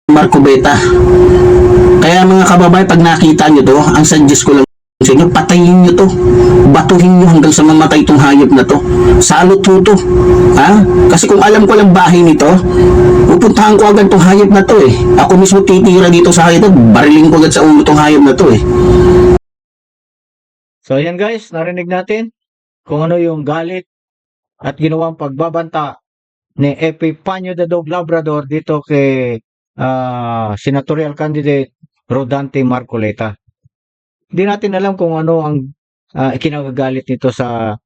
Marcobeta. Kaya mga kababayan, pag nakita nyo to, ang suggest ko lang sa inyo, patayin nyo to. Batuhin nyo hanggang sa mamatay itong hayop na to. Salot mo to. Ha? Kasi kung alam ko lang bahay nito, pupuntahan ko agad itong hayop na to eh. Ako mismo titira dito sa hayop na to. Bariling ko agad sa ulo itong hayop na to eh. So ayan guys, narinig natin kung ano yung galit at ginawang pagbabanta ni Epifanio the Dog Labrador dito kay senatorial candidate Rodante Marcoleta. Hindi natin alam kung ano ang ikinagagalit nito sa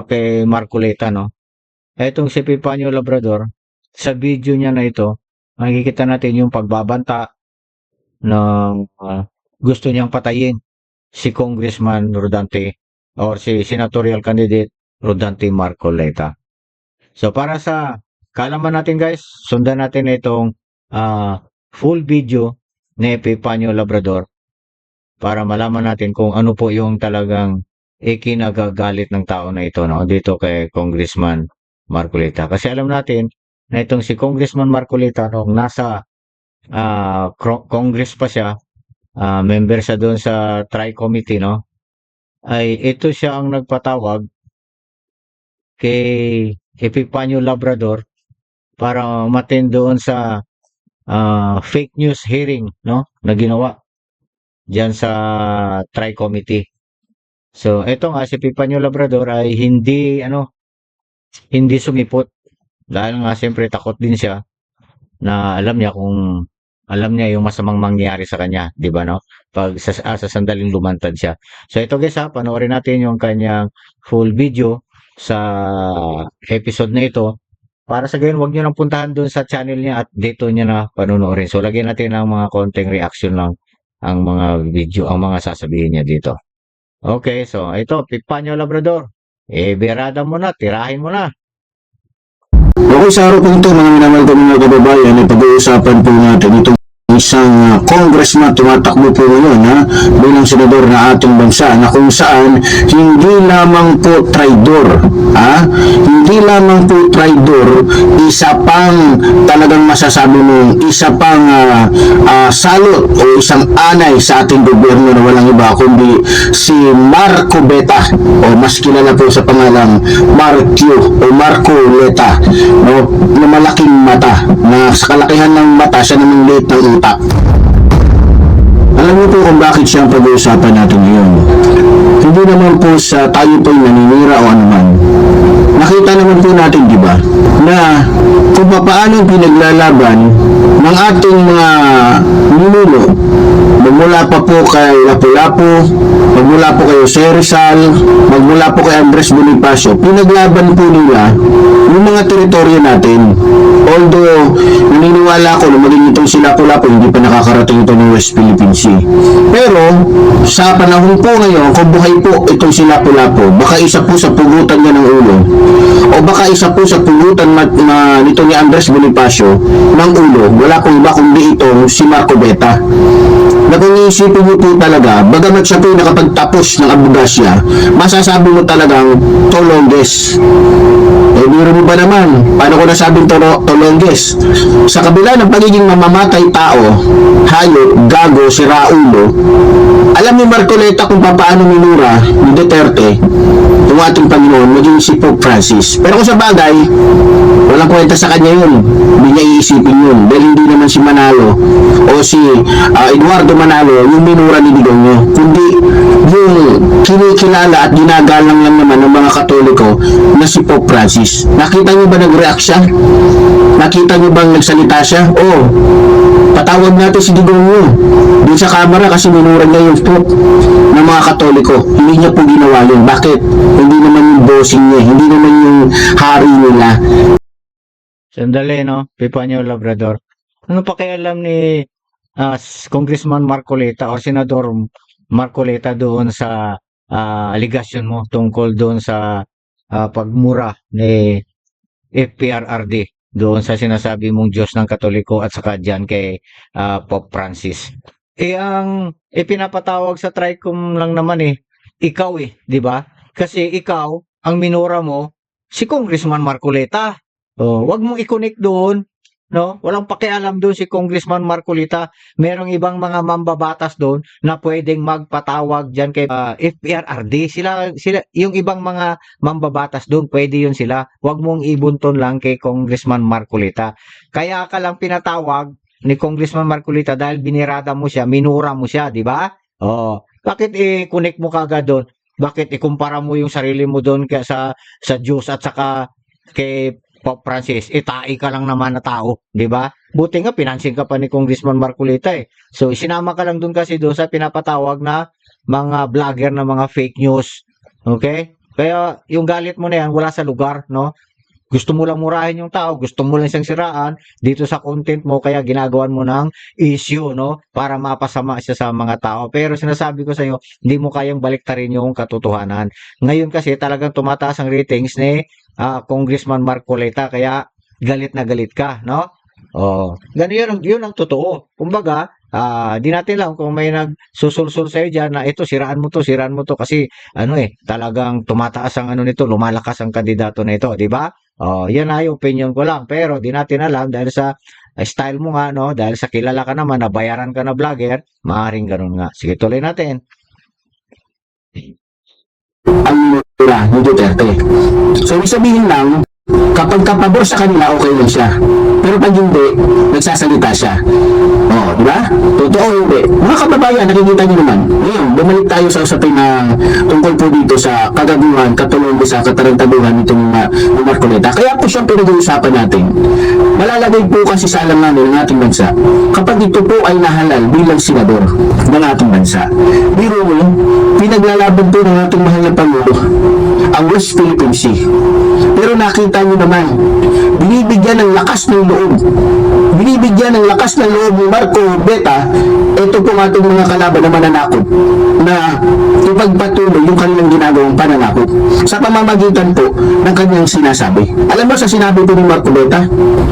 kay Marcoleta, no? Etong si Epifanio Labrador, sa video niya na ito, makikita natin yung pagbabanta ng gusto niyang patayin si Congressman Rodante or si senatorial candidate Rodante Marcoleta. So para sa kaalaman natin guys, sundan natin itong full video ni Epifanio Labrador para malaman natin kung ano po yung talagang ikinagagalit ng tao na ito, no, dito kay Congressman Marcoleta. Kasi alam natin na itong si Congressman Marcoleta nung nasa Congress pa siya, member siya doon sa Tri-Committee, no, ay ito siya ang nagpatawag kay Epifanio Labrador para umattend doon sa fake news hearing, no, na ginawa diyan sa Tri-Committee. So ito nga si Epifanio Labrador ay hindi sumipot dahil nga siyempre takot din siya na alam niya yung masamang mangyayari sa kanya, 'di ba, no? Pag sa sandaling lumantad siya. So ito guys, panoorin natin yung kanyang full video sa episode na ito. Para sa gayon, wag niyo nang puntahan doon sa channel niya at dito niya na panonoorin. So lagyan natin ng mga konting reaction lang ang mga video, ang mga sasabihin niya dito. Okay, so ito, Epifanio Labrador. Birada mo na, tirahin mo na. Okay, sa araw po ito, mga minamahal ko mga kababayan, ay pag-uusapan po natin itong isang congressman tumatakbo po ngayon bilang senador na ating bansa na kung saan hindi lamang po traidor, hindi lamang po traidor, isa pang talagang masasabi mo, isa pang salot o isang anay sa ating gobyerno na walang iba kundi si Marcobeta o mas kilala po sa pangalang Marcoleta, no, na malaking mata, na sa kalakihan ng mata siya namang liit ng utak. Alam niyo po kung bakit siya ang pag-uusapan natin ngayon. Hindi naman po sa tayo po'y naninira o anuman. Nakita naman po natin, di ba, na kung paano pinaglalaban ng ating mga ninuno, magmula pa po kay Lapu-Lapu, magmula po kay Jose Rizal, magmula po kay Andres Bonifacio, pinaglaban po nila yung mga teritoryo natin. Although, naniniwala ko na maging itong si Lapu-Lapu, hindi pa nakakarating ito ng West Philippine Sea. Pero, sa panahon po ngayon, kung buhay po itong si Lapu-Lapu, baka isa po sa pugutan niya ng ulo, o baka isa po sa pugutan nito ni Andres Bonifacio ng ulo, wala pong iba kundi itong si Marcobeta. Na kung iisipin mo po talaga, bagamat siya po nakapagtapos ng abogasya, masasabi mo talagang tolongges. Biro mo ba naman? Paano ko nasabing tolongges? Sa kabila ng pagiging mamamatay tao, hayop, gago, siraulo, alam ni Marcoleta kung paano minura ni Duterte yung ating Panginoon maging si Pope Francis. Pero kung sa bagay, walang kwenta sa kanya yun. Hindi niya iisipin yun. Dahil hindi naman si Manalo o si Eduardo Manalo yung minura ni Digongyo, kundi yung kinikilala at ginagalang lang naman ng mga Katoliko na si Pope Francis. Nakita niyo ba nag-react siya? Nakita niyo bang nagsalita siya? Oo. Patawag natin si Digongyo dun sa kamera kasi minura niya yung Pope ng mga Katoliko. Hindi niya po ginawa yun. Bakit? Hindi naman yung bossing niya. Hindi naman yung hari nila. Sandali, no? Epifanio Labrador. Ano pa kaya alam ni Congressman Marcoleta o Senador Marcoleta doon sa aligasyon mo tungkol doon sa pagmura ni FPRRD doon sa sinasabi mong Diyos ng Katoliko at saka dyan kay Pope Francis. Ang pinapatawag sa TRICOM lang naman ikaw di ba? Kasi ikaw, ang minura mo, si Congressman Marcoleta. Wag mong i-connect doon no? Walang pakialam doon si Congressman Marcolita. Merong ibang mga mambabatas doon na pwedeng magpatawag diyan kay FPRRD. Sila yung ibang mga mambabatas doon, pwede yun sila. Huwag mong ibunton lang kay Congressman Marcolita. Kaya ka lang pinatawag ni Congressman Marcolita dahil binirada mo siya, minura mo siya, di ba? Oh, bakit i-connect mo kagad doon? Bakit ikumpara mo yung sarili mo doon sa Diyos at saka kay Pope Francis, tae ka lang naman na tao, di ba? Buti nga, pinansin ka pa ni Congressman Marcolita eh. So, sinama ka lang dun kasi doon sa pinapatawag na mga vlogger na mga fake news. Okay? Kaya, yung galit mo na yan, wala sa lugar, no? Gusto mo lang murahin yung tao, gusto mo lang siyang siraan dito sa content mo, kaya ginagawan mo ng issue, no? Para mapasama siya sa mga tao. Pero sinasabi ko sa iyo, hindi mo kayang baliktarin yung katotohanan. Ngayon kasi talagang tumataas ang ratings ni Congressman Marcolita, kaya galit na galit ka, no? Oh, ganyan yun ang totoo. Kumbaga, di natin lang kung may nagsusulsul sa'yo dyan na ito, siraan mo to kasi talagang tumataas ang nito, lumalakas ang kandidato na ito, di ba? Oh, yan ay opinion ko lang. Pero di natin alam dahil sa style mo nga, no? Dahil sa kilala ka naman, nabayaran ka na vlogger, maaaring ganun nga. Sige, tuloy natin. Ang mura ni Duterte. So, ibig sabihin lang, kapag kapabor sa kanila, okay lang siya. Pero pag hindi, nagsasalita siya. Oo, di ba? Totoo hindi. Mga kababayan, nakikita niyo naman. Ngayon, bumalik tayo sa usapin na tungkol po dito sa kagaguhan, katulong sa katarantaduhan nitong Marcolita. Kaya po siyang pinag-uusapan natin. Malalagay po kasi sa alanganin ng ating bansa kapag ito po ay nahalal bilang senador ng ating bansa. Biro mo, pinaglalaban po ng ating mahal na Pangulo ang West Philippine Sea. Pero nakita niyo naman, binibigyan ng lakas ng loob. Binibigyan ng lakas ng loob ni Marco Beta, ito po ating mga kalaban na mananakot na ipagpatuloy yung kanilang ginagawang pananakot sa pamamagitan po ng kanyang sinasabi. Alam mo sa sinabi po ni Marco Beta,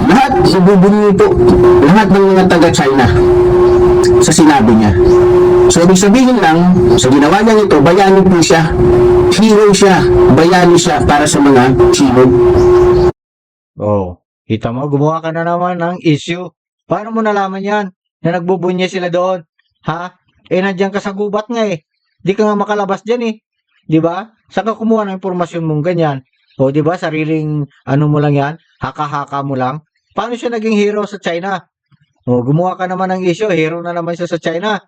lahat ibubunyi po, lahat ng mga taga-China sa sinabi niya. So, ibig sabihin lang, sa ginawa niya ito, bayani po siya. Hero siya, bayani siya para sa mga Chino. Oh, kita mo, gumawa ka na naman ng issue. Paano mo nalaman yan? Na nagbubunye sila doon? Ha? Nandiyan ka sa gubat nga eh. Di ka nga makalabas dyan eh. Di ba? Saan ka kumuha ng impormasyon mong ganyan? O di ba, sariling mo lang yan? Haka-haka mo lang? Paano siya naging hero sa China? O, gumawa ka naman ng issue, hero na naman siya sa China.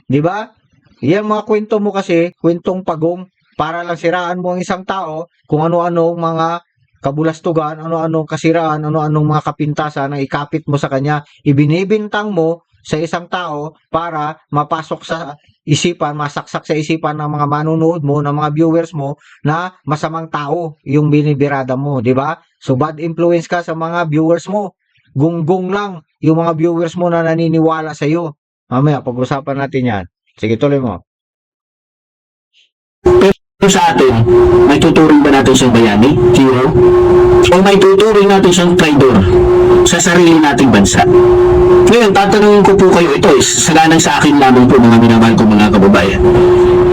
Di ba? Yan mga kwento mo kasi, kwentong pagong, para lang siraan mo ang isang tao kung ano-ano mga kabulastugan, ano-anong kasiraan, ano-anong mga kapintasan na ikapit mo sa kanya, ibinibintang mo sa isang tao para mapasok sa isipan, masaksak sa isipan ng mga manunood mo, ng mga viewers mo na masamang tao yung binibirada mo, di ba? So bad influence ka sa mga viewers mo. Gunggong lang yung mga viewers mo na naniniwala sa iyo. Mamaya pag-usapan natin 'yan. Sige, tuloy mo. Pero sa atin, may tuturing ba natin siyang bayani, hero? O may tuturing natin siyang traidor sa sarili nating bansa? Ngayon, tatanungin ko po kayo, ito salanang sa akin lamang po mga minamahal ko mga kababayan.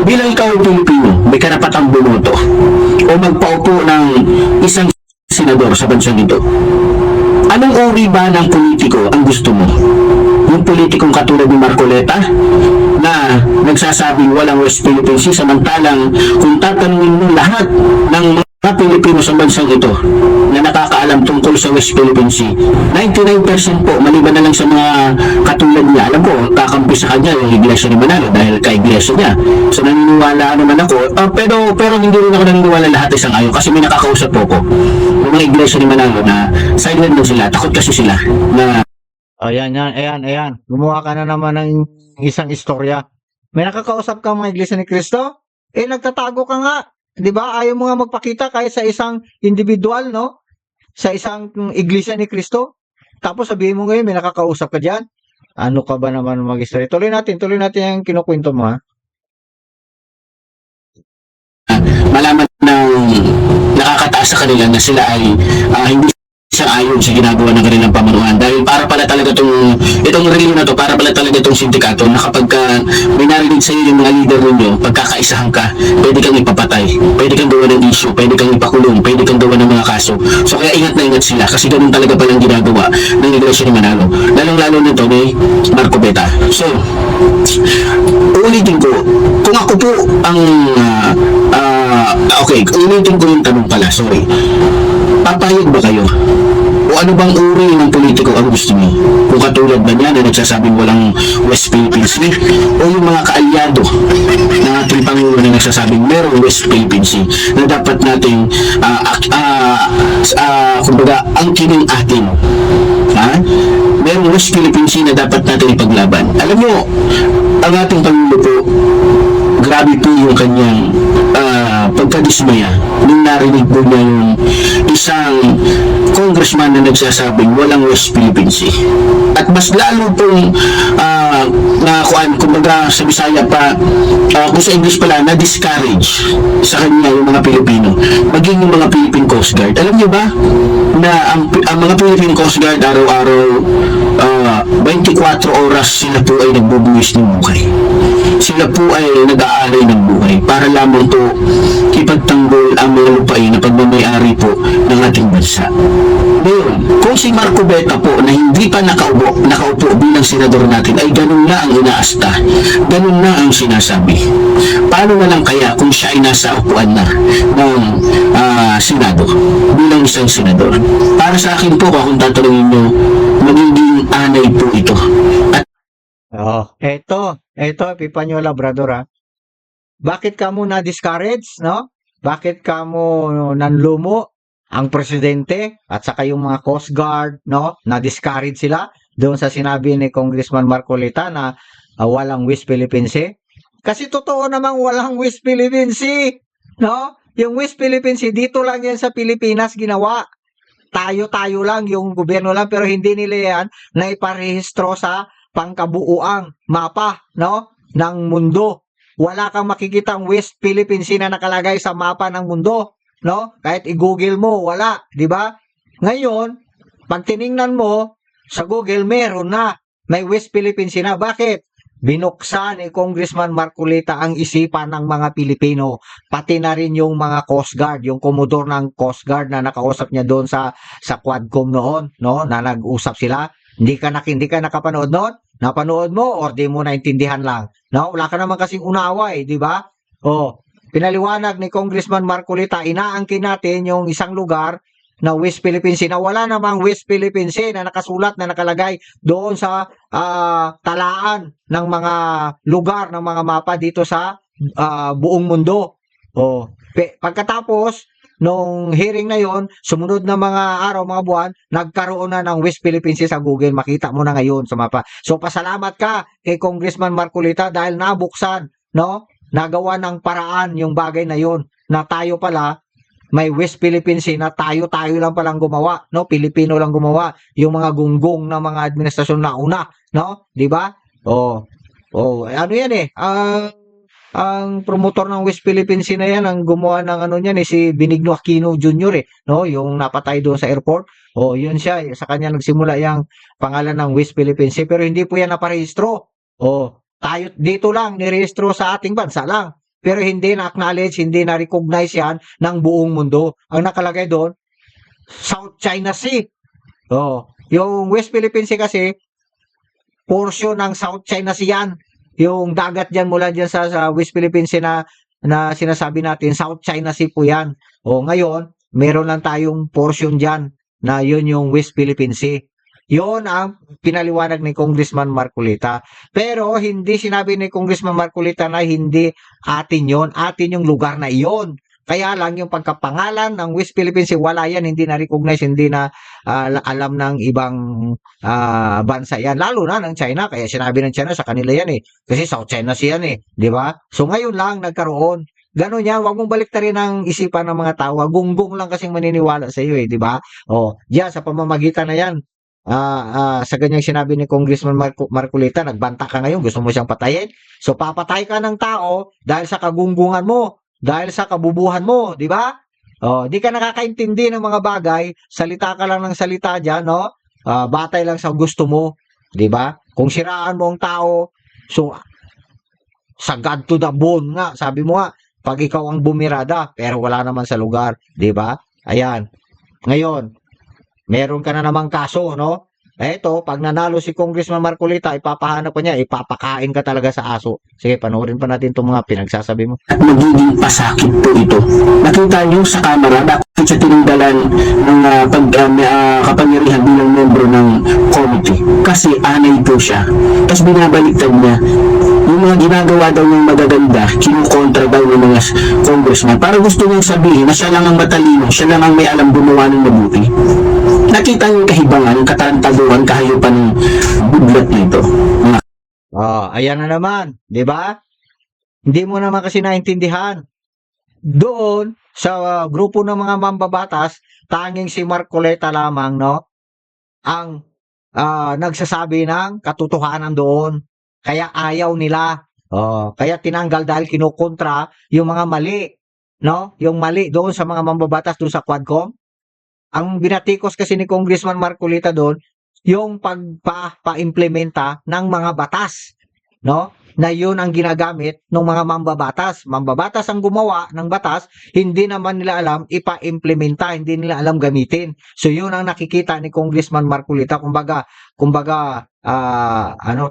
Bilang ikaw ay Pilipino, may karapatang bumoto o magpaupo ng isang senador sa bansang ito. Anong uri ba ng politiko ang gusto mo? Yung politikong katulad ni Marcolita na nagsasabing walang West Philippine Sea, samantalang kung tatanungin mo lahat ng mga Pilipino sa bansang ito na nakakaalam tungkol sa West Philippine Sea, 99% po, maliban na lang sa mga katulad niya, alam ko, kakampi sa kanya yung Iglesia ni Manalo dahil ka-iglesia niya. So naniniwala naman ako, pero hindi rin ako naniniwala lahat isang ayon kasi may nakakausap po ko yung mga Iglesia ni Manalo na silent na sila, takot kasi sila na Ayan. Gumawa ka na naman ng isang istorya. May nakakausap ka mga Iglesia ni Cristo? Nagtatago ka nga. 'Di ba? Ayaw mo nga magpakita kahit sa isang individual, no? Sa isang Iglesia ni Cristo. Tapos sabihin mo ngayon may nakakausap ka diyan. Ano ka ba naman mag-istorya? Tuloy natin yung kinukwento mo, ha? malaman ng nakakataas sa kanila na sila ay hindi sang-ayon sa ginagawa ng kanilang pamanuhan dahil para pala talaga itong review na to, para pala talaga itong sindikato na kapag may narinig sa iyo yung mga leader ninyo, pagkakaisahan ka, pwede kang ipapatay, pwede kang gawa ng issue, pwede kang ipakulong, pwede kang gawa ng mga kaso. So kaya ingat na ingat sila kasi ganun talaga palang ginagawa ng Iglesia ni Manalo. Lalong-lalo nito ni Marco Beta. So, ulitin ko, kung ako po ang okay, ulitin ko yung tanong pala, sorry. Papayag ba kayo? O ano bang uri ng politiko ang gusto niyo? Kung katulad ba niya na nagsasabing walang West Philippine Sea, o yung mga kaalyado ng ating Pangulo na nagsasabing merong West Philippine Sea na dapat nating kumbaga angkinin atin. Ha? Merong West Philippine Sea na dapat natin ipaglaban. Alam niyo, ang ating Pangulo po, grabe po yung kanyang pagkadismaya nung narinig po niya yung isang congressman na nagsasabing walang West Philippine Sea. At mas lalo pong kumbaga sa Bisaya pa, kung sa English pala, na-discourage sa kanya yung mga Pilipino, maging yung mga Philippine Coast Guard. Alam niyo ba na ang mga Philippine Coast Guard araw-araw 24 oras sila po ay nagbubuwis ng buhay. Sila po ay nag-aalay ng buhay para lamang po ipagtanggol ang mga lupain na pagmamayari po ng ating bansa. Ngayon, kung si Marco Beta po na hindi pa nakaupo bilang senador natin ay ganun na ang inaasta, ganun na ang sinasabi. Paano na lang kaya kung siya ay nasa upuan na ng Senado bilang isang senador? Para sa akin po, kung tatanungin nyo, magiging anay po ito. At Eto, Epifanio Labrador, ha? Bakit ka mo na-discourage, no? Bakit ka mo nanlumo ang presidente at saka yung mga Coast Guard, no? Na-discourage sila doon sa sinabi ni Congressman Marcolita na walang West Philippine Sea. Kasi totoo namang walang West Philippine Sea, no? Yung West Philippine Sea, dito lang yan sa Pilipinas ginawa. Tayo-tayo lang, yung gobyerno lang, pero hindi nila yan na iparehistro sa pangkabuuang mapa, no? Ng mundo. Wala kang makikitang West Philippine Sea na nakalagay sa mapa ng mundo, no? Kahit i-Google mo, wala, di ba? Ngayon, pag tiningnan mo sa Google, meron na. May West Philippine Sea na. Bakit? Binuksan ni Congressman Marcolita ang isipan ng mga Pilipino, pati na rin yung mga Coast Guard, yung Commodore ng Coast Guard na nakausap niya doon sa Quadcom noon, no? Na nag-usap sila. Hindi ka nakapanood noon? Napanood mo or di mo naintindihan lang? No? Wala ka naman kasing unawa eh, di ba? Pinaliwanag ni Congressman Marcolita, inaangkin natin yung isang lugar na West Philippine Sea na wala namang West Philippine Sea na nakasulat na nakalagay doon sa talaan ng mga lugar ng mga mapa dito sa buong mundo. Pagkatapos nung hearing na yon, sumunod na mga araw, mga buwan, nagkaroon na ng West Philippine Sea sa Google. Makita mo na ngayon sa mapa. So pasalamat ka kay Congressman Marcolita dahil nabuksan, no? Nagawa ng paraan yung bagay na yon na tayo pala may West Philippine Sea na tayo lang palang gumawa, no? Pilipino lang gumawa. Yung mga gunggong na mga administrasyon na una, no? 'Di ba? Ano yan eh? Ang promotor ng West Philippine Sea na yan, ang gumawa ng ano niyan si Benigno Aquino Jr. No? Yung napatay doon sa airport. Yun siya. Sa kanya nagsimula yung pangalan ng West Philippine Sea. Pero hindi po yan naparehistro. Tayo dito lang, nirehistro sa ating bansa lang. Pero hindi na-acknowledge, hindi na-recognize yan ng buong mundo. Ang nakalagay doon, South China Sea. Yung West Philippine Sea kasi, portion ng South China Sea yan. Yung dagat dyan mula dyan sa West Philippine Sea na sinasabi natin, South China Sea po yan. Ngayon, meron lang tayong portion dyan na yun yung West Philippine Sea. Yun ang pinaliwanag ni Congressman Marcolita. Pero hindi sinabi ni Congressman Marcolita na hindi atin yun. Atin yung lugar na iyon. Kaya lang yung pagkapangalan ng West Philippine Sea, wala yan, hindi na-recognize, hindi na alam ng ibang bansa yan. Lalo na ng China, kaya sinabi ng China sa kanila yan eh. Kasi South China Sea yan eh, di ba? So ngayon lang nagkaroon. Ganon yan, wag mong baliktarin ang isipan ng mga tao. Gunggong lang kasing maniniwala sa iyo eh, di ba? Diyan sa pamamagitan na yan. Sa ganyang sinabi ni Congressman Marcolita, nagbanta ka ngayon, gusto mo siyang patayin. So papatay ka ng tao dahil sa kagunggungan mo. Dahil sa kabubuhan mo, di ba? Di ka nakakaintindi ng mga bagay, salita ka lang ng salita dyan, no? batay lang sa gusto mo, 'di ba? Kung siraan mo ang tao, so sagad to the bone nga, sabi mo nga, pag ikaw ang bumirada, pero wala naman sa lugar, 'di ba? Ayan. Ngayon, meron ka na namang kaso, no? Eto, pag nanalo si Congressman Marcolita, ipapahanap pa niya, ipapakain ka talaga sa aso. Sige, panoorin pa natin itong mga pinagsasabi mo. At magiging pasakit po ito. Nakita niyo sa kamera bakit siya tinanggalan ng kapangyarihan bilang membro ng committee. Kasi anay po siya. Tapos binabaliktad niya yung mga ginagawa daw ng magaganda, kinukontra daw ng mga congressman. Para gusto niyang sabihin na siya lang ang matalino, siya lang ang may alam gumawa ng mabuti. Nakita niyo yung kahibangan, yung katarantaduhan, kahayupan ng budlat nito. Ayan na naman, 'di ba? Hindi mo naman kasi naintindihan. Doon sa grupo ng mga mambabatas, tanging si Marcoleta lamang, no, ang nagsasabi ng katotohanan doon. Kaya ayaw nila. Kaya tinanggal dahil kinukontra yung mga mali, no? Yung mali doon sa mga mambabatas doon sa Quadcom. Ang binatikos kasi ni Congressman Marcolita doon, yung pagpa-implementa ng mga batas, no? Na yun ang ginagamit ng mga mambabatas. Mambabatas ang gumawa ng batas, hindi naman nila alam ipa-implementa, hindi nila alam gamitin. So yun ang nakikita ni Congressman Marcolita, kumbaga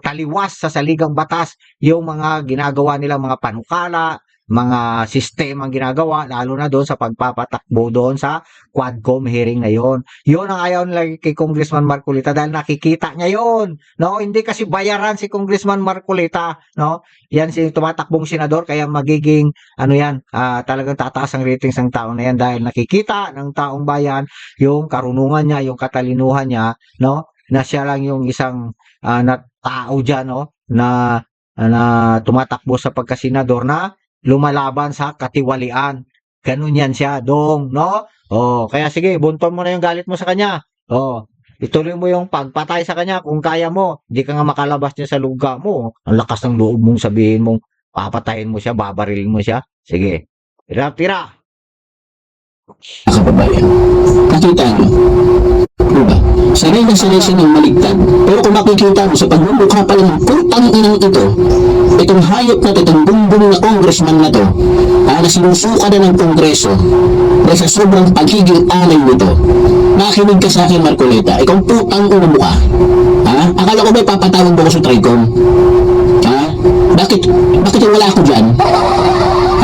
taliwas sa saligang batas yung mga ginagawa nila, mga panukala, mga sistemang ginagawa, lalo na doon sa pagpapatakbo doon sa Quadcom hearing na yon. Yun ang ayaw nila kay Congressman Marcolita dahil nakikita niya yon, no? Hindi kasi bayaran si Congressman Marcolita, no? Yan si tumatakbong senador, kaya magiging talagang tataas ang ratings ng tao na yan dahil nakikita ng taong bayan yung karunungan niya, yung katalinuhan niya, no? Na siya lang yung isang na tao diyan, no? Na tumatakbo sa pagkasenador na lumalaban sa katiwalian. Ganun yan siya, dong, no? Kaya sige, bunton mo na yung galit mo sa kanya. Ituloy mo yung pagpatay sa kanya kung kaya mo. Hindi ka nga makalabas niya sa lugar mo. Ang lakas ng loob mong sabihin mong papatayin mo siya, babarilin mo siya. Sige. Tira. Kababayan, nakita niyo, diba? Sanay na sanay siya ng maligtad. Pero kung makikita mo sa pagmumukha pa lang, putang inang ito, itong hayop na ito, itong bumbong na congressman na to, na sinusuka na ng kongreso, dahil sa sobrang pagiging alay nito, nakinig ka sa akin, Marcoleta, ikaw putang ina mo ka. Akala ko ba papatawag mo ko sa Tricom? Bakit yung wala ako dyan?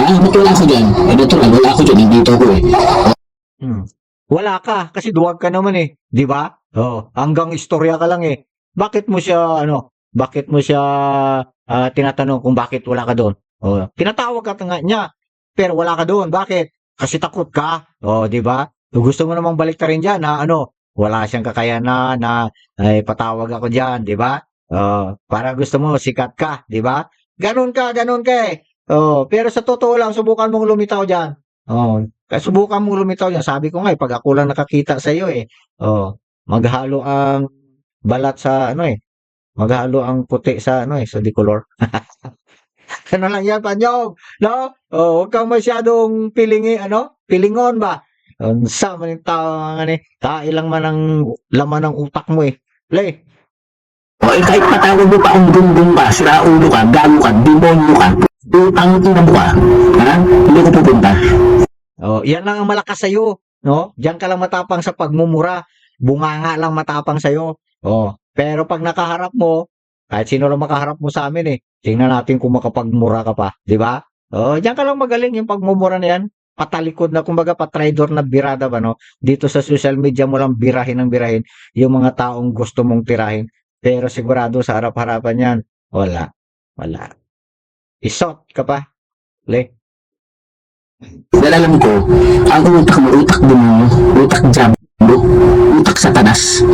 Bakit wala ako dyan? Natural, wala ako dyan, hindi ito ako eh. Wala ka kasi duwag ka naman eh, 'di ba? Hanggang istorya ka lang eh. Bakit mo siya tinatanong kung bakit wala ka doon? Tinatawag ka nga niya, pero wala ka doon. Bakit? Kasi takot ka. 'Di ba? Gusto mo namang balik rin diyan na wala siyang kakayanan na patawag ako diyan, 'di ba? Para gusto mo sikat ka, 'di ba? Ganun ka eh. Pero sa totoo lang, subukan mong lumitaw diyan. Subukan mong lumitaw yan. Sabi ko nga, pag ako lang nakakita sa iyo eh. Maghalo ang balat sa maghalo ang puti sa sa dicolor. Ano lang yan, Panyog, no? Huwag kang masyadong pilingon ba? Sa man yung tao kailang man ang laman ng utak mo eh. Play. Kahit patawag mo pa ang bumbong ka, siraulo ka, gago ka, demonyo ka, putang ina mo ka, hindi ko pupunta. Yan lang ang malakas sa'yo, no? Diyan ka lang matapang sa pagmumura. Bunganga lang matapang sa'yo. Pero pag nakaharap mo, kahit sino lang makaharap mo sa amin eh. Tingnan natin kung makapagmura ka pa, 'di ba? Diyan ka lang magaling yung pagmumura na yan. Patalikod na, kumbaga patraidor na birada ba, no? Dito sa social media mo lang birahin yung mga taong gusto mong tirahin. Pero sigurado sa harap-harapan yan, wala. Isot ka pa. Le. Dahil alam ko, ang utak mo, utak demonyo, utak diablo, utak satanas.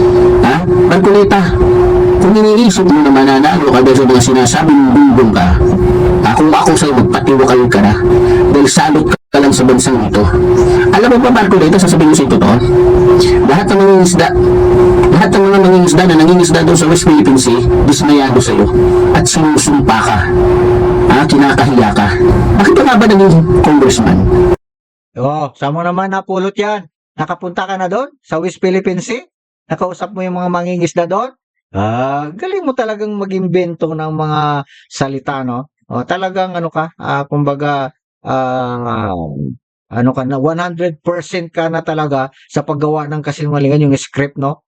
Marcoleta, kung iniisip mo na mananalo ka dahil sa mga sinasabi ng bumbong ka, kung ako sa'yo magpatiwakal ka na, dahil salot ka lang sa bansang ito. Alam mo ba, Marcoleta, sasabihin mo sa ito to? Lahat ng mga mangingisda na nangingisda doon sa West Philippine Sea, dismayado sa'yo at sinusumpa ka. Kinakahiya ka. Bakit ka nga ba naging congressman? Saan mo naman napulot yan? Nakapunta ka na doon sa West Philippine Sea? Nakausap mo yung mga mangingisda doon? Galing mo talagang mag-imbento ng mga salita, no? O, talagang ano ka, kumbaga, ah, ano ka na, 100% ka na talaga sa paggawa ng kasinungalingan, yung script, no?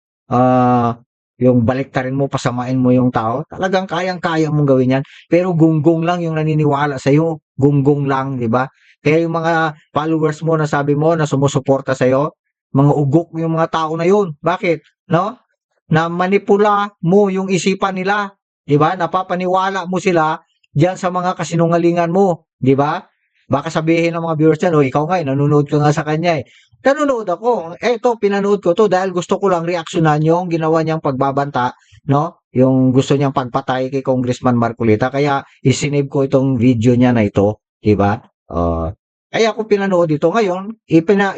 Yung baliktarin mo, pasamain mo yung tao. Talagang kayang-kaya mong gawin yan. Pero gunggong lang yung naniniwala sa'yo. Gunggong lang, di ba? Kaya yung mga followers mo na sabi mo na sumusuporta sa'yo, mga ugok yung mga tao na yun. Bakit? No? Na manipula mo yung isipan nila, 'di ba? Napapaniwala mo sila diyan sa mga kasinungalingan mo, 'di ba? Baka sabihin ng mga viewers diyan, "Oh, ikaw nga, nanonood ka nga sa kanya eh." Nanonood ako. Eto, pinanood ko 'to dahil gusto ko lang reaksyonan yung ginawa niyang pagbabanta, no? Yung gusto niyang pagpatay kay Congressman Marcolita. Kaya isinave ko itong video niya na ito, 'di ba? Kaya ako pinanood ito. Ngayon,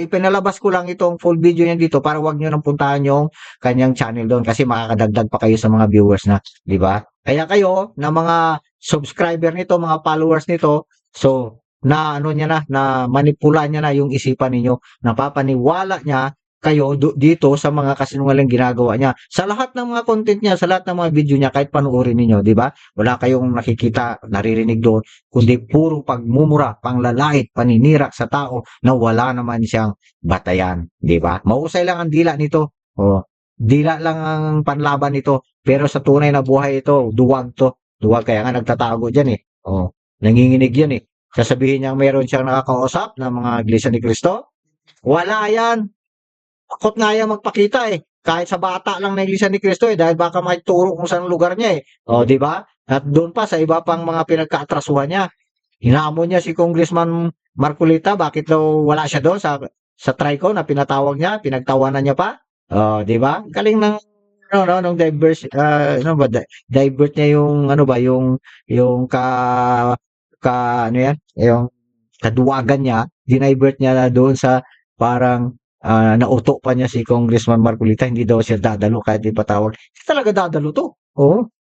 ipinalabas ko lang itong full video niya dito para wag niyo nang puntahan yung kanyang channel doon kasi makakadagdag pa kayo sa mga viewers na, 'di ba? Kaya kayo na mga subscriber nito, mga followers nito, so na ano niya na manipula niya na yung isipan ninyo. Napapaniwala niya kayo dito sa mga kasinungaling ginagawa niya. Sa lahat ng mga content niya, sa lahat ng mga video niya, kahit panoorin ninyo, 'di ba? Wala kayong nakikita, naririnig doon, kundi puro pagmumura, panglalait, paninira sa tao na wala naman siyang batayan, 'di ba? Mahusay lang ang dila nito. Dila lang ang panlaban nito, pero sa tunay na buhay ito, duwag to. Duwag kaya nga nagtatago diyan eh. Nanginginig 'yan eh. Sasabihin niya meron siyang nakakausap na mga iglesia ni Cristo. Wala 'yan. Takot nga yan magpakita eh. Kahit sa bata lang na Iglesia ni Cristo eh, dahil baka maituro kung saan lugar niya eh. Di ba? At doon pa sa iba pang mga pinagkaatrasuhan niya. Hinamon niya si Congressman Marcolita, bakit daw wala siya doon sa TRICO na pinatawag niya, pinagtawanan niya pa? Di ba? Galing ng nung divert niya yung ano yan, yung kaduwagan niya, dinivert niya na doon sa parang nauto pa niya si Congressman Marcolita, hindi daw siya dadalo kahit ipatawag. Hindi talaga dadalo to.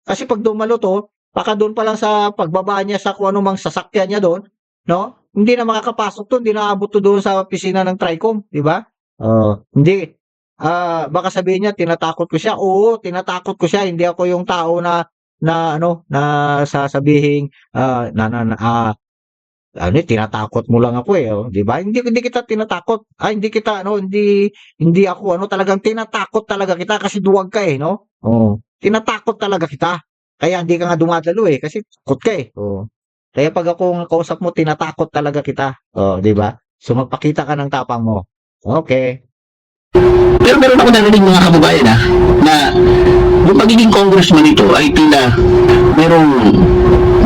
Kasi pag dumalo to, baka doon pa lang sa pagbaba niya sa kung anumang sasakyan niya doon, no? Hindi na makakapasok to, hindi na abot to doon sa opisina ng TRICOM, di ba? Hindi. Baka sabihin niya, tinatakot ko siya. Oo, tinatakot ko siya. Hindi ako yung tao na sasabihin, tinatakot mo lang ako eh, 'di ba? Hindi kita tinatakot. Hindi ako talagang tinatakot talaga kita kasi duwag ka eh, no? Tinatakot talaga kita. Kaya hindi ka nga dumadalo eh kasi takot ka eh. Kaya pag ako kausap mo, tinatakot talaga kita. 'Di ba? So magpakita ka ng tapang mo. Okay. Pero meron ako narinig mga kababayan na yung pagiging congressman nito ay tila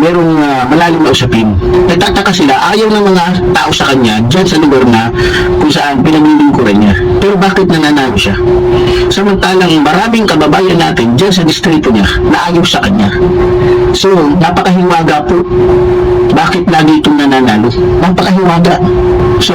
merong malalim na usapin. Nagtataka sila, ayaw ng mga tao sa kanya dyan sa lugar na kung saan pinaglilingkuran niya. Pero bakit nananalo siya? Samantalang maraming kababayan natin dyan sa distrito niya na ayaw sa kanya. So, napakahiwaga po. Bakit lagi itong nananalo? Napakahiwaga. So,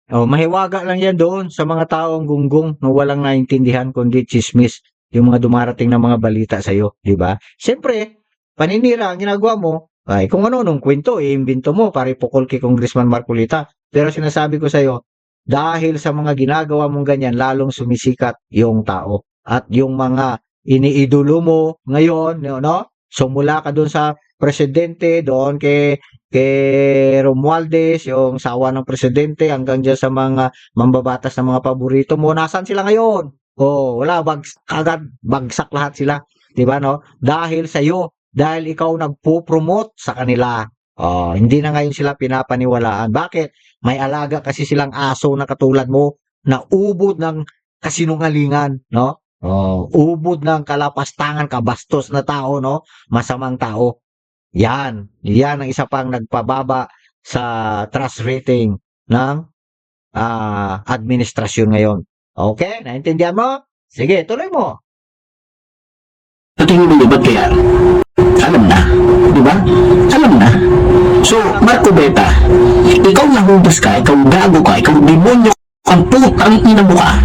Mahiwaga lang yan doon sa mga taong gunggong na walang naintindihan kundi chismis yung mga dumarating na mga balita sa iyo, di ba? Siyempre, paninira ang ginagawa mo, ay kung ano nung kwento, iimbento mo para ipukol kay Congressman Marcolita. Pero sinasabi ko sa iyo, dahil sa mga ginagawa mong ganyan, lalong sumisikat yung tao. At yung mga iniidolo mo ngayon, no? So mula ka doon sa presidente, doon kay Romualdez, yung sawa ng presidente, hanggang dyan sa mga mambabatas na mga paborito mo, nasaan sila ngayon? Wala, bagsak lahat sila. Diba, no? Dahil sa'yo, dahil ikaw nagpo-promote sa kanila. Hindi na ngayon sila pinapaniwalaan. Bakit? May alaga kasi silang aso na katulad mo, na ubod ng kasinungalingan, no? Ubod ng kalapastangan, kabastos na tao, no? Masamang tao. Yan ang isa pang nagpababa sa trust rating ng administrasyon ngayon. Okay? Naintindihan mo? Sige, tuloy mo. sa tingin mo ba't kaya? Alam na. Di ba? Alam na. So, Marco Beta, ikaw nahudas ka, ikaw gago ka, ikaw demonyo ang putang ina mo ka.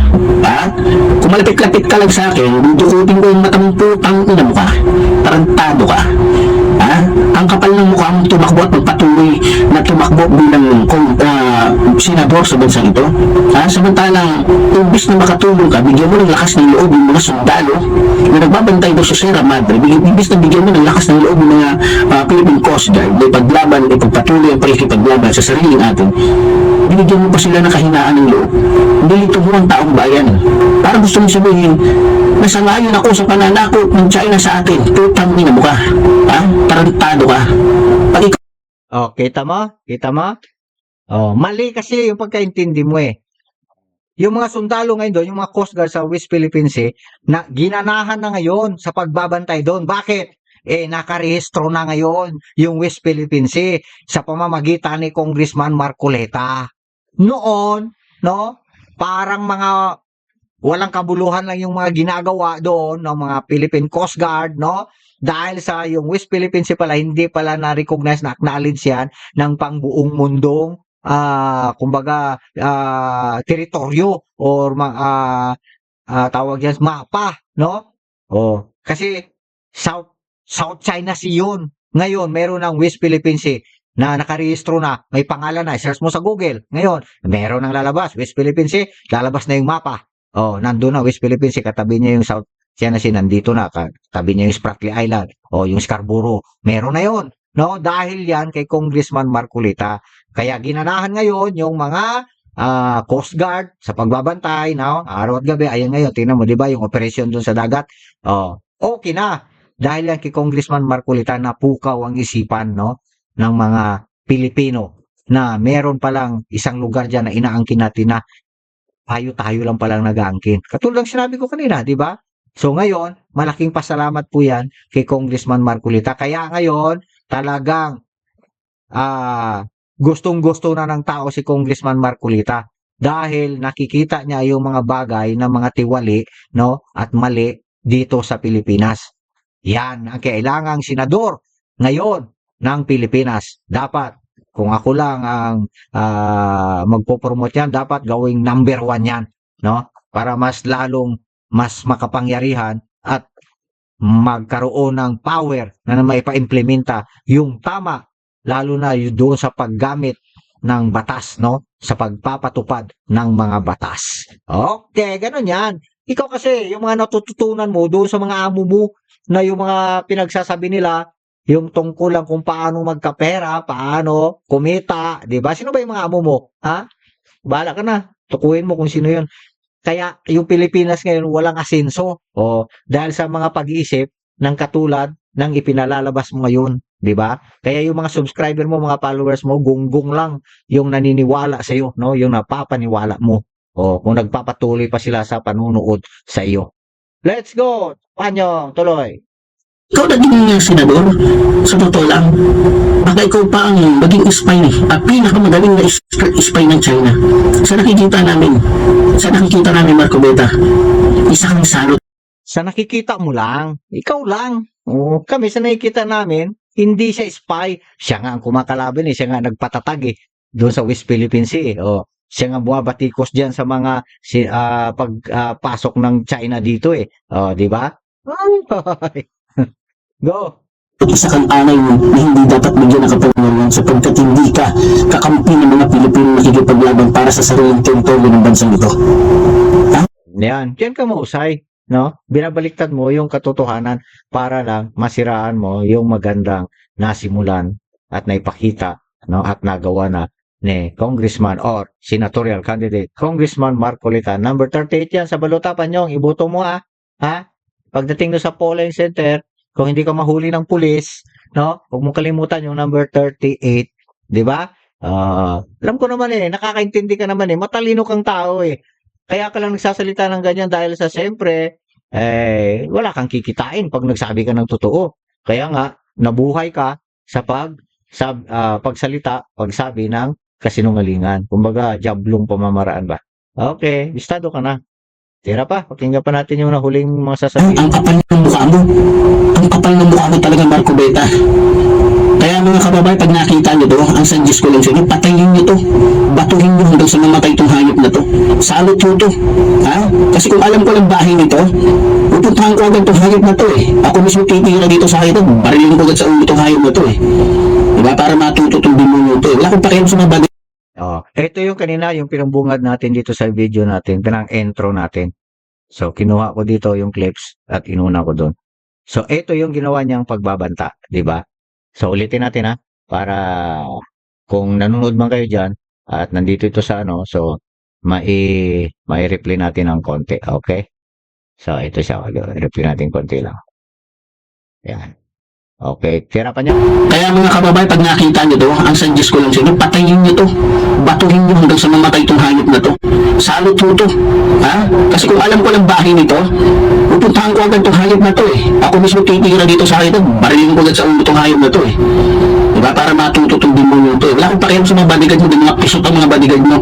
Ha? Kung malapit-lapit ka lang sa akin, dudukutin ko yung matang putang ina mo ka. Tarantado ka. Ha? Ang kapal ng mukha mong tumakbo at magpatuloy na tumakbo senador sa bansang ito? Ha? Samantalang, imbis na makatulong ka, bigyan mo ng lakas ng loob yung mga sundalo na nagbabantay doon sa Sierra Madre, imbis na bigyan mo ng lakas ng loob yung mga Philippine Coast Guard, na ipaglaban, ipagpatuloy ang pakikipaglaban sa sariling atin, binigyan mo pa sila ng kahinaan ng loob. Nilito mo ang taong bayan. Para gusto mo sabihin, nasangayon ako sa pananakot ng China sa atin. Tutang ina mo ka. Ha? Tarantado ka. Pag ikaw Oh, kita mo? Kita mo? Oh, mali kasi yung pagkaintindi mo eh. Yung mga sundalo ngayon doon, yung mga Coast Guard sa West Philippine Sea, na ginanahan na ngayon sa pagbabantay doon. Bakit? Nakarehistro na ngayon yung West Philippine Sea sa pamamagitan ni Congressman Marcoleta. Noon, no, parang mga walang kabuluhan lang yung mga ginagawa doon ng mga Philippine Coast Guard, no? Dahil sa yung West Philippine Sea pala, hindi pala na-recognize, na-acknowledge yan ng pangbuong mundong kumbaga teritoryo or tawag yan mapa, no? Oh, kasi South China Sea yun. Ngayon, meron ng West Philippine Sea na nakarehistro na, may pangalan na, search mo sa Google. Ngayon, meron ng lalabas, West Philippine Sea, lalabas na yung mapa. Oh, nandun na West Philippine Sea, katabi niya yung South China Sea, nandito na, katabi niya yung Spratly Island, o yung Scarborough. Meron na yon, no? Dahil yan kay Congressman Marcoleta. Kaya ginanahan ngayon yung mga Coast Guard sa pagbabantay, no? Araw at gabi, ayan ngayon, tingnan mo, di ba, yung operation dun sa dagat, oh, okay na. Dahil yan kay Congressman Marcoleta, napukaw ang isipan, no, ng mga Pilipino na meron palang isang lugar dyan na inaangkin natin na tayo lang palang nag-aangkin. Katulad ng sinabi ko kanina, di ba? So ngayon, malaking pasalamat po yan kay Congressman Marcoleta. Kaya ngayon, talagang gustong-gusto na ng tao si Congressman Marcoleta dahil nakikita niya yung mga bagay na mga tiwali, no, at mali dito sa Pilipinas. Yan ang kailangang senador ngayon ng Pilipinas. Dapat, kung ako lang ang magpo-promote yan, dapat gawing number 1 yan, no? Para mas lalong mas makapangyarihan at magkaroon ng power na maipa-implementa yung tama, lalo na doon sa paggamit ng batas, no? Sa pagpapatupad ng mga batas. Okay, ganun yan. Ikaw kasi, yung mga natututunan mo doon sa mga amo mo, na yung mga pinagsasabi nila, yung tungkol lang kung paano magkapera, paano kumita, di ba? Sino ba yung mga amo mo? Ha? Bahala ka na. Tukuhin mo kung sino yun. Kaya yung Pilipinas ngayon walang asenso. Dahil sa mga pag-iisip ng katulad ng ipinalalabas mo ngayon, di ba? Kaya yung mga subscriber mo, mga followers mo, gunggong lang yung naniniwala sa iyo, no? Yung napapaniwala mo. Kung nagpapatuloy pa sila sa panunood sa iyo. Let's go! Panyo, tuloy. ikaw naging senador, sa totoo lang, baka ikaw pa ang maging spy at pinakamagaling na spy ng China. Sa nakikita namin, Marco Beta, isa kang salot. Sa nakikita mo lang, ikaw lang. Kami sa nakikita namin, hindi siya spy. Siya nga ang kumakalaban siya nga nagpatatag doon sa West Philippine Sea. Siya nga bumabatikos diyan sa mga pagpasok ng China dito di ba? Go. Isa kang anay mo na hindi dapat bigyan ng kapangyarihan sapagkat hindi ka kakampi ng mga Pilipino na nakikipaglaban para sa sariling teritoryo ng bansang ito. Yan ka mausay, no? Binabaliktad mo yung katotohanan para lang masiraan mo yung magandang nasimulan at naipakita, no, at nagawa na ni Congressman or senatorial candidate Congressman Marcoleta. Number 38 yan sa balota pa nyo. Iboto mo ha? Pagdating do sa polling center, kung hindi ka mahuli ng pulis, no? Huwag mong kalimutan yung number 38, 'di ba? Alam ko naman nakakaintindi ka naman matalino kang tao Kaya ka lang nagsasalita ng ganyan dahil sa siyempre wala kang kikitain pag nagsabi ka ng totoo. Kaya nga nabuhay ka sa pagsalita, pagsabi ng kasinungalingan. Kumbaga, jablong pamamaraan ba? Okay, listado ka na. Tira pa, pakinggan pa natin yung nahuling mga sasabihin. Ang kapal ng mukha mo. Ang kapal ng mukha mo talaga, Marco Beta. Kaya mga kababayan, pag nakita nyo to, ang suggest ko lang sa inyo, patayin nyo to. Batuhin nyo hanggang sa mamatay itong hayop na to. Salot nyo to. Kasi kung alam ko lang bahay nito, pupuntahan ko agad itong hayop na to Ako mismo titira dito sa hayop. Barilin ko agad sa ulo itong hayop na to Diba? Para matuto itong demonyo to Wala akong pakialam sa mga bagay Ito yung kanina, yung pinambungad natin dito sa video natin, pinang intro natin. So, kinuha ko dito yung clips at inuna ko doon. So, ito yung ginawa niyang pagbabanta, di ba? So, ulitin natin ha, para kung nanonood man kayo dyan at nandito ito sa ano, so, mai-replay natin ng konti, okay? So, ito siya, replay natin konti lang. Yan. Okay, tira pa niya. Kaya mga kababayan, pag nakita nyo to, ang suggest ko lang sa inyo, patayin nyo to. Batuhin nyo hanggang sa mamatay itong hayop na to. Salot mo to. Ha? Kasi kung alam ko lang bahay nito, pupuntahan ko agad itong hayop na to eh. Ako mismo titira dito sa hayop, barilin ko agad sa ulo itong hayop na to eh. Diba? Para matuto itong demonyo to eh. Wala akong pakialam sa mga bodyguard mo, mga pisot ang mga bodyguard mo.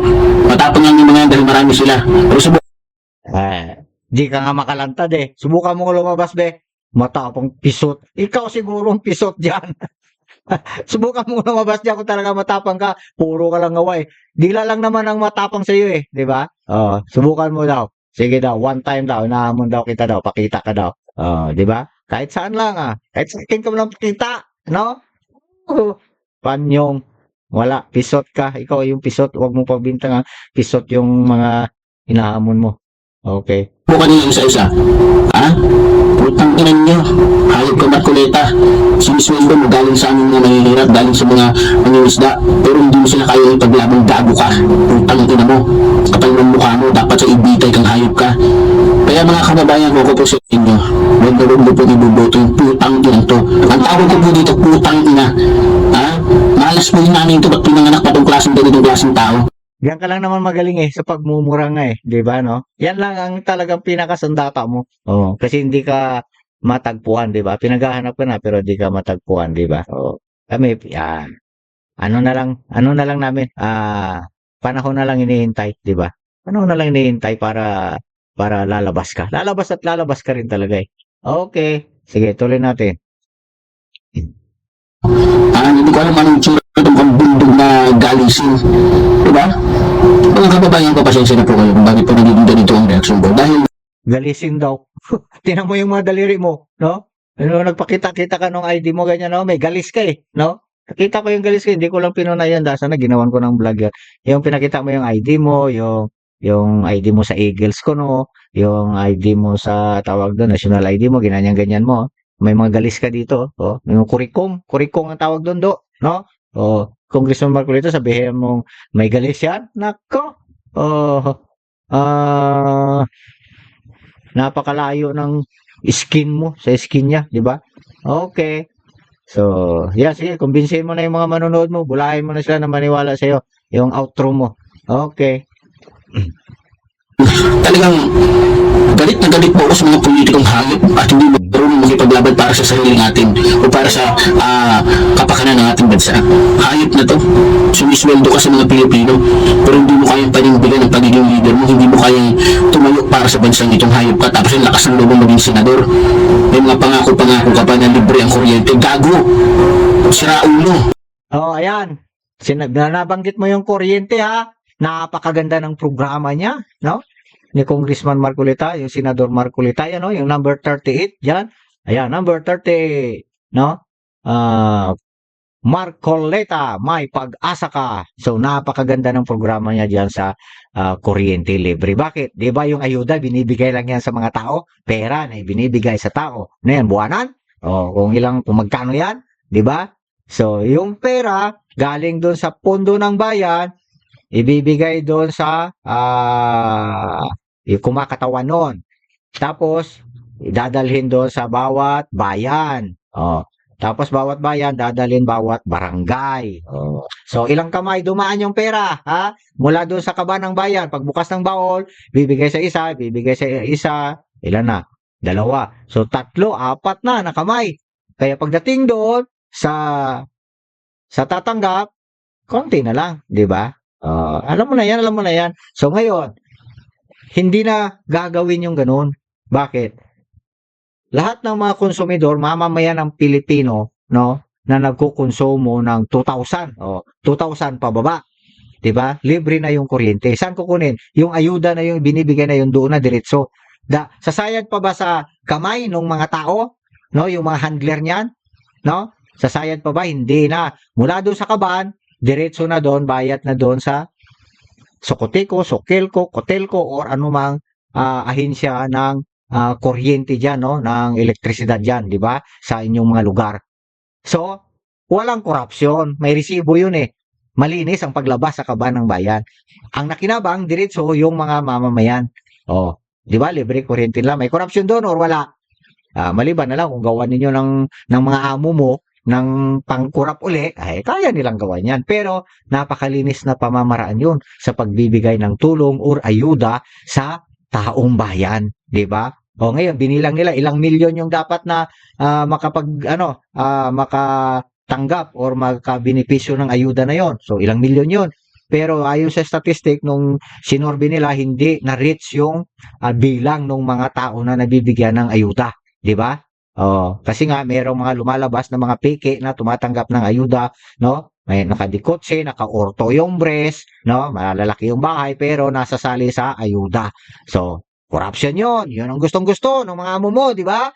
Matapang lang yung mga yan dahil marami sila. Pero Di ka nga makalantad eh. Subukan mo lumabas, be. Matapang pisot. Ikaw siguro ang pisot dyan. Subukan mo lumabas dyan kung talaga matapang ka. Puro ka lang ngawa eh. Dila lang naman ang matapang sa iyo eh. Di ba? Subukan mo daw. Sige daw, one time daw. Nahamon daw kita daw. Pakita ka daw. Di ba? Kahit saan lang ah. Kahit sa akin ka mo lang pakita. No? Panyong. Wala. Pisot ka. Ikaw yung pisot. Huwag mo pagbintangan. Pisot yung mga hinahamon mo. Okay. bukan nyo isa-isa. Ha? Putang inan nyo. Hayop ka Marcoleta. Sinisweldo mo galing sa aming mga mahihirap, galing sa mga mangingisda. Pero hindi mo sila kaya ipaglaban, gago ka. Putang ina mo. Kapal ng mukha mo, dapat sa ibitay kang hayop ka. Kaya mga kababayan ko po sa inyo, huwag na huwag mo po ibuboto yung putang ina to. Ang tawag ko po dito, putang ina. Ha? Malas po yung namin ito, ba't pinanganak pa itong klaseng ganitong klaseng tao? Yan ka lang naman magaling eh sa pagmumura nga eh, 'di ba no? Yan lang ang talagang pinakasandata mo. Kasi hindi ka matagpuan, 'di ba? Pinaghahanap ka na pero hindi ka matagpuan, 'di ba? Kami yan. Ano na lang namin, panahon na lang hinihintay, 'di ba? Panahon na lang hinihintay para lalabas ka. Lalabas at lalabas ka rin talaga eh. Okay, sige, tuloy natin. Hindi ko alam anong tsura itong pambundog na galising. Diba? Mga kababayan ko, pasensya na po kayo kung bakit po nagiging ganito ang reaction ko. Dahil Galising daw. Tingnan mo yung mga daliri mo, no? Nagpakita-kita ka ng ID mo ganyan, no? May galis ka eh, no? Nakita ko yung galis ko, hindi ko lang pinunayan dahil sana ginawan ko ng vlog yan. Yung pinakita mo yung ID mo, yung ID mo sa Eagles ko, no? Yung ID mo sa tawag doon, national ID mo, ganyan mo. May mga galis ka dito, yung kurikong ang tawag doon, no? Congressman Marcolita, sabihin mong may galis yan? Nako. Napakalayo ng skin mo sa skin niya, di ba? Okay. So, yeah, sige, kumbinsihin mo na yung mga manonood mo, bulahin mo na sila na maniwala sa iyo, yung outro mo. Okay. talagang galit na galit po ako sa mga politikong hayop at hindi marunong makipaglaban para sa sarili natin o para sa kapakanan ng ating bansa. Hayop na to. Sumisweldo ka sa mga Pilipino pero hindi mo kayang panindigan ng pagiging leader mo, hindi mo kayang tumayo para sa bansang itong hayop ka tapos yung lakas ng loob mo maging senador. May mga pangako-pangako ka pa na libre ang kuryente. Gago! Sira ulo! Ayan. Nabanggit mo yung kuryente ha. Napakaganda ng programa niya, no? Ni Congressman Marcolita, yung Senador Marcolita, yan, no? Yung number 38, yan. Ayan, number 30, no? Marcolita, may pag-asa ka. So, napakaganda ng programa niya diyan sa kuryente libre. Bakit? Di ba yung ayuda, binibigay lang yan sa mga tao? Pera na binibigay sa tao. Ano yan, buwanan? Kung magkano yan? Di ba? So, yung pera, galing doon sa pondo ng bayan, ibibigay doon sa yung kumakatawan nun. Tapos, dadalhin doon sa bawat bayan. Tapos, bawat bayan, dadalhin bawat barangay. So, ilang kamay dumaan yung pera, ha? Mula doon sa kaba ng bayan. Pagbukas ng baol, bibigay sa isa, ilan na? 2. So, 3, 4 na kamay. Kaya pagdating doon sa tatanggap, konti na lang, di ba? Alam mo na yan. So ngayon, hindi na gagawin yung ganun. Bakit? Lahat ng mga konsumidor, mamamayan ng Pilipino, no, na nagkukonsumo ng 2,000, 2,000 pababa. 'Di ba? Libre na yung kuryente. Saan kukunin? Yung ayuda na yung binibigay na yung doon na diretso. Sasayad pa ba sa kamay ng mga tao? No, yung mga handler niyan, no? Sasayad pa ba? Hindi na. Mula doon sa kaban, diretso na doon, bayad na doon sa Socoteco, Socelco, Cotelco, or anumang ahensya ng kuryente dyan, no? Ng elektrisidad dyan, di ba? Sa inyong mga lugar. So, walang korupsyon. May resibo yun eh. Malinis ang paglabas sa kaban ng bayan. Ang nakinabang, diretso yung mga mamamayan. Oh, di ba? Libre kuryente lang. May korupsyon doon or wala? Maliban na lang kung gawan ninyo ng mga amo mo ng pangkurap uli, ay kaya nilang gawan yan. Pero napakalinis na pamamaraan yun sa pagbibigay ng tulong or ayuda sa taong bayan. Di ba? O ngayon, binilang nila ilang milyon yung dapat na makatanggap or makabenepisyo ng ayuda na yon. So, ilang milyon yon. Pero ayon sa statistic, nung sinorbe nila, hindi na-reach yung bilang ng mga tao na nabibigyan ng ayuda. Di ba? Kasi nga merong mga lumalabas na mga peke na tumatanggap ng ayuda, no? May nakadikotse, naka-orto yung breast, no? Malalaki yung bahay pero nasasali sa ayuda. So, corruption 'yon. 'Yun ang gustong-gusto ng mga amo mo, di ba?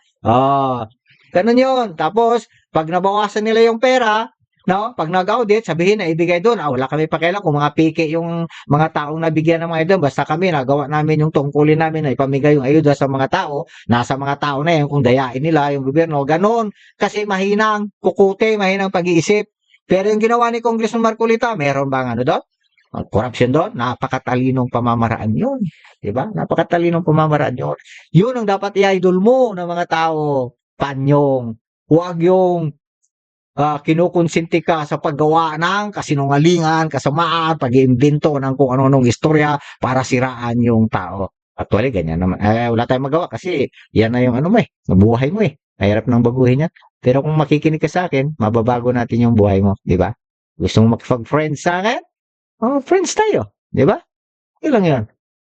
Ganun 'yon. Tapos pag nabawasan nila yung pera, no? Pag nag-audit, sabihin na ibigay doon. Wala kami pakialam kung mga peke yung mga taong nabigyan ng mga ayuda. Basta kami, nagawa namin yung tungkulin namin na ipamigay yung ayuda sa mga tao. Nasa mga tao na yun kung dayain nila yung gobyerno. Ganon. Kasi mahinang kukute, mahinang pag-iisip. Pero yung ginawa ni Congressman Marcolita, meron bang ano doon? Corruption doon? Napakatalinong pamamaraan yun. Diba? Napakatalinong pamamaraan yun. Yun ang dapat i-idol mo ng mga tao. Panyong. Huwag yung kinukonsinti ka sa paggawa ng kasinungalingan, kasamaan, pag-iimbento ng kung ano-anong istorya para siraan yung tao. Actually, ganyan naman. Wala tayong magawa kasi yan na yung ano mo buhay mo Mahirap nang baguhin yan. Pero kung makikinig ka sa akin, mababago natin yung buhay mo, di ba? Gusto mo makipag-friends sa akin? Friends tayo, di ba? Yun lang yan.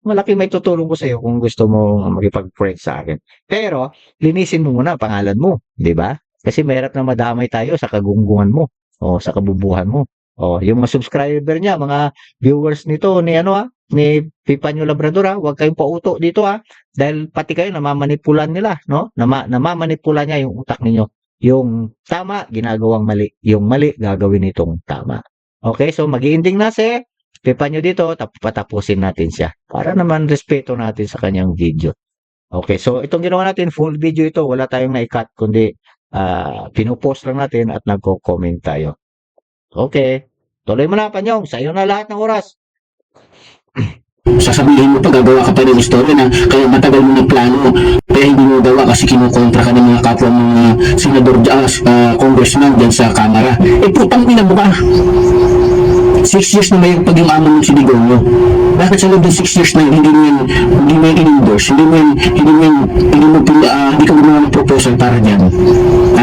Malaki may tutulong ko sa iyo kung gusto mo makipag-friends sa akin. Pero, linisin mo muna ang pangalan mo, di ba? Kasi mahirap na madamay tayo sa kagunggungan mo o sa kabubuhan mo. Yung mga subscriber niya, mga viewers nito ni Pipanyo Labrador, huwag kayong pauto dito dahil pati kayo namamanipulan nila, no? Namamanipulan niya yung utak ninyo. Yung tama, ginagawang mali. Yung mali, gagawin itong tama. Okay, so magi-ending na si Pipanyo dito, patapusin natin siya. Para naman respeto natin sa kanyang video. Okay, so itong ginawa natin, full video ito, wala tayong na-cut, kundi pinupost lang natin at nagko-comment tayo. Okay. Tuloy mo na, Panyong. Sa'yo na lahat ng oras. Sasabihin mo pa, gagawa ka pa ng istorya na kaya matagal mo ng plano, kaya hindi mo gawa kasi kinukontra ka ng mga kapwa ng mga senador, congressman dyan sa kamara. Putang ina mo ka. 6 years na may pag yung amo ng sinigaw mo. Bakit sa loob ng 6 years na hindi mo yan in-endorse, hindi ka gumawa ng proposal para dyan?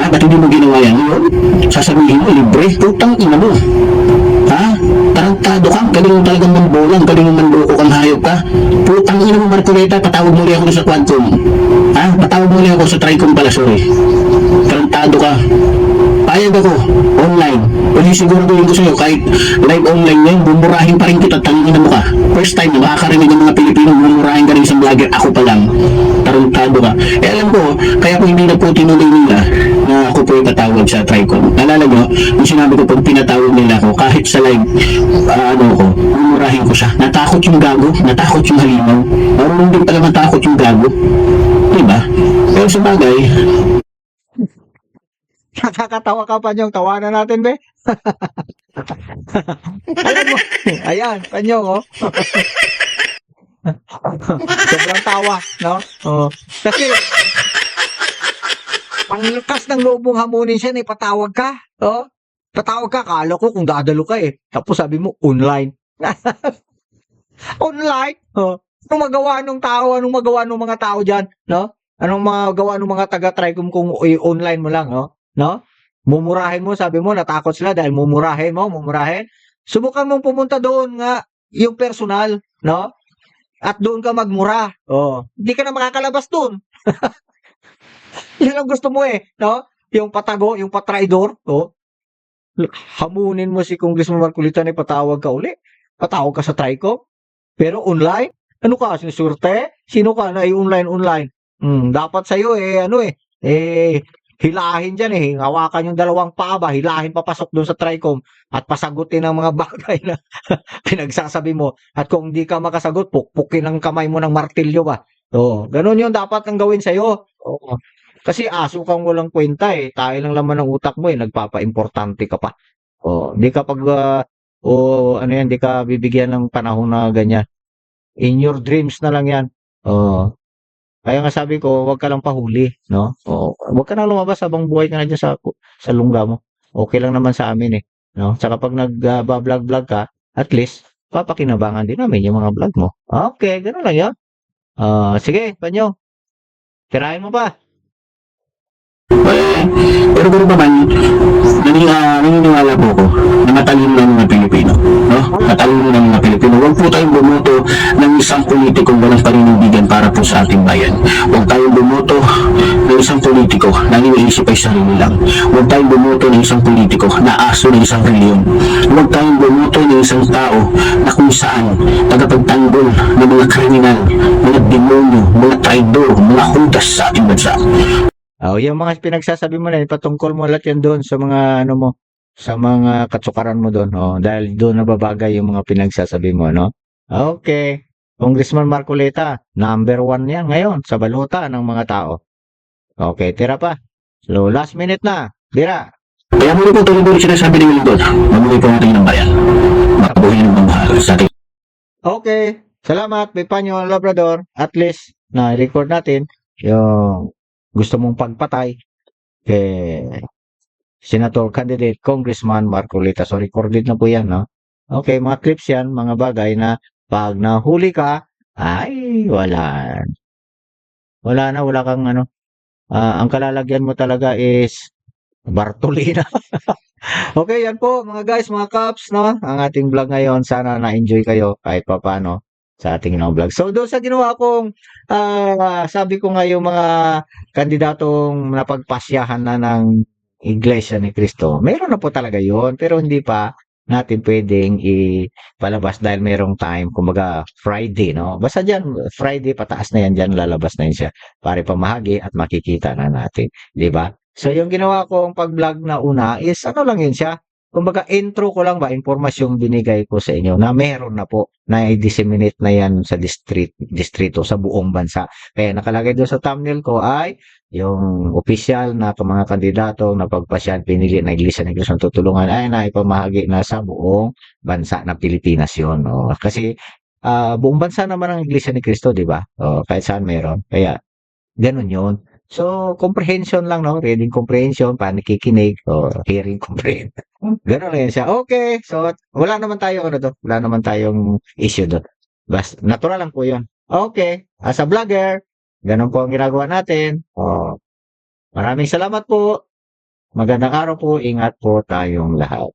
Ba't hindi mo ginawa yan? Sasabihin mo, libre? Putang ina mo. Tarantado ka, galing mo talagang mambolang, galing mo manloko kang hayop ka. Putang ina mo, Marcoleta, patawag muli ako sa Quadcom. Patawag muli ako sa Tricom pala, sorry. Tarantado ka. Payag ako, online. Pwede siguro gawin ko sa'yo, kahit live online ngayon, bumurahin pa rin kita, tangina mo ka. First time na makakarinig ng mga Pilipino, bumurahin ka rin isang vlogger, ako pa lang. Tarantado ka. Alam ko, kaya kung hindi na po tinuloy nila, na ako po yung tatawag sa Tricom. Nalala nyo, yung sinabi ko, pag pinatawag nila ako, kahit sa live, bumurahin ko siya. Natakot yung gago, natakot yung halimaw. Marunong din pala matakot yung gago. Diba? Pero sa bagay, Nakakatawa ka, Panyong. Tawanan natin, be. Alam mo, ayan, Panyong, sobrang tawa, no? Kasi, ang lakas ng loob mong hamunin siya, patawag ka, patawag ka, kala ko kung dadalo ka Tapos sabi mo, online. Online? Anong magawa ng tao? Anong magawa ng mga tao dyan? No? Anong magawa ng mga taga-Tricom kung online mo lang, no? Mumurahin mo, sabi mo, natakot sila dahil mumurahin. Subukan mong pumunta doon nga, yung personal, no? At doon ka magmura. Hindi ka na makakalabas doon. Yan ang gusto mo no? Yung patago, yung patraidor, hamunin mo si Congressman Marcolita na patawag ka uli. Patawag ka sa Tricom. Pero online? Ano ka, sinusurte? Sino ka na online? Dapat sa'yo, hilahin dyan eh. Hawakan yung dalawang paa ba, hilahin papasok doon sa TRICOM at pasagutin ang mga bagay na pinagsasabi mo. At kung hindi ka makasagot, pukpukin ang kamay mo ng martilyo ba. Oo, ganun yung dapat ang gawin sa'yo. Oo. Kasi aso kang walang kwenta eh. Tayo lang laman ng utak mo eh. Nagpapa-importante ka pa. Oo, hindi ka pag, ano yan, hindi ka bibigyan ng panahon na ganyan. In your dreams na lang yan. Oo. Kaya nga sabi ko, wag ka lang pahuli, no? Oo. Wag ka na lumabas habang buhay ka na dyan sa lungga mo. Okay lang naman sa amin eh. No? Tsaka pag nag-vlog-vlog ka, at least, papakinabangan din namin yung mga vlog mo. Okay, gano'n lang yan. Sige, Panyo. Tirahin mo pa. Pero gano'n pa man, naniniwala po ko na matalino ng mga Pilipino. No? Matalino ng mga Pilipino. Huwag po tayong bumoto ng isang politikong walang paninindigan para po sa ating bayan. Huwag tayong bumoto ng isang politiko na iniisip ay sarili lang. Huwag tayong bumoto ng isang politiko na aso ng isang reliyon. Huwag tayong bumoto ng isang tao na kung saan tagapagtanggol ng mga kriminal, mga demonyo, mga traidor, mga hudas sa ating bansa. Yung mga pinagsasabi mo na, patungkol mo lahat yan doon sa mga ano mo, sa mga katsukaran mo doon. Dahil doon nababagay yung mga pinagsasabi mo, no? Okay. Congressman Marcoleta, number 1 yan ngayon sa baluta ng mga tao. Okay, tira pa. So, last minute na. Tira. Kaya muli po tuloy-tuloy sinasabi ng Lindon, mabuhay po natin ng bayan. Mabuhay ng pamahal sa ating. Okay. Salamat, Panyo Labrador. At least, na-record natin yung gusto mong pagpatay kay Senator Candidate Congressman Marcolita. So, recorded na po yan, no? Okay, mga clips yan, mga bagay na pag nahuli ka, ay, wala. Wala na, wala kang ano. Ang kalalagyan mo talaga is Bartolina. Okay, yan po, mga guys, mga caps, no? Ang ating vlog ngayon. Sana na-enjoy kayo kahit papano sa ating vlog. So, doon sa ginawa kong, sabi ko nga yung mga kandidatong napagpasyahan na ng Iglesia ni Cristo, meron na po talaga yon, pero hindi pa natin pwedeng ipalabas dahil merong time, kumbaga Friday, no? Basta dyan, Friday, pataas na yan dyan, lalabas na yun siya para pamahagi at makikita na natin, di ba? So, yung ginawa kong pag-vlog na una is, ano lang yun siya, kumbaga intro ko lang ba, impormasyong binigay ko sa inyo na meron na po na i-disseminate na yan sa distrito, sa buong bansa. Kaya nakalagay doon sa thumbnail ko ay yung official na mga kandidato na pagpasyan pinili na Iglesia ni Cristo tutulungan ay naipamahagi na sa buong bansa ng Pilipinas yun. No? Kasi buong bansa naman ang Iglesia ni Cristo, di ba? Kahit saan meron. Kaya ganun yun. So, comprehension lang, no? Reading comprehension, panikikinig, o hearing comprehension. Ganun lang yan siya. Okay. So, wala naman tayong, ano to? Wala naman tayong issue doon. Bas, natural lang po yun. Okay. As a vlogger, ganun po ang ginagawa natin. Maraming salamat po. Magandang araw po. Ingat po tayong lahat.